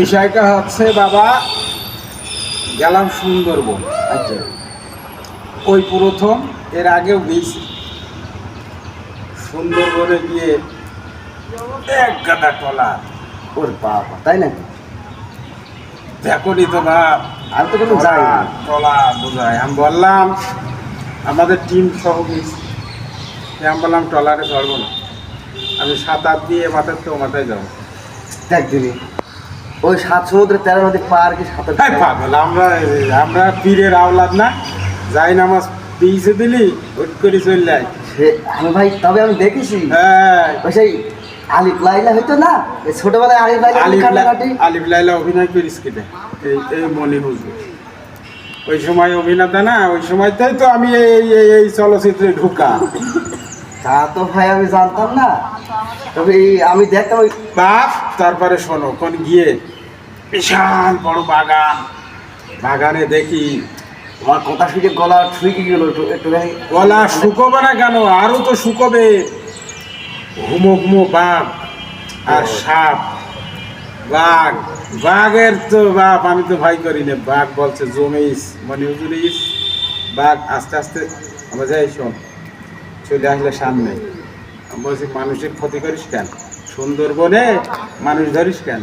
বিষয়টা হচ্ছে বাবা, গেলাম সুন্দরবন। আচ্ছা, ওই প্রথম, এর আগেও গেছি সুন্দরবনে গিয়ে এক গাদা টলা। ওর বাবা, তাই নাকি? দেখনি তো বাপ, আমি তো কোনো যাই না। টলা বোঝায়। আমি বললাম আমাদের টিম সহ গেছি, আমি বললাম টলারে ধরবো না, আমি সাঁতার দিয়ে মাথার তো মাথায় যাবো। দেখ দিনি ওই ৭ সমুদ্রের ১৩ নদী পার কি সাঁতার হ্যাঁ পাগল, আমরা পীরের আওলাদ না, যাই নামাজ পিছে দিলি ওট করে চলে যায়। সে আমি ভাই, তবে আমি দেখেছি হ্যাঁ, ওই সেই আলিফ লাইলা হইতো না, এই ছোটবেলায় আলিফ লাইলা কাটাকাটি। আলিফ লাইলা অভিনয় করিস কেটে এই মনে হুজুর, ওই সময় অভিনেতা না, ওই সময়তেই তো আমি এই চলচ্চিত্রে ঢুকা। তা তো ভাই আমি জানতাম না, তবে আমি দেখতাম ওই বাপ। তারপরে শোনো, কোন গিয়ে বিশাল বড় বাগান, বাগানে দেখি আমার কথা শুনে গলা ছুঁয়ে গেল একটুখানি। গলা শুকোবে না কেন, আরো তো শুকোবে। ঘুমো ঘুমো বাঘ আর সাপ। বাঘের তো বাপ আমি তো ভয় করি না। বাঘ বলছে জমেইস মানে হুজুরিস। বাঘ আস্তে আস্তে আমরা যাই, শোন চলে আসলে সামনে। আমি বলছি মানুষের ক্ষতি করিস কেন, সুন্দরবনে মানুষ ধরিস কেন?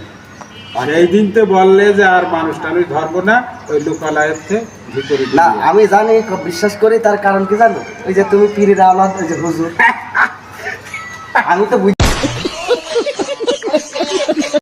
সেই দিন তো বললে যে আর মানুষ টানুষ ধরবো না, ওই লোকালয়ের ভিতরে না আমি জানি, বিশ্বাস করি। তার কারণ কি জানো? ওই যে তুমি পীরের আওলাদ, ওই যে হুজুর, আমি তো বুঝি।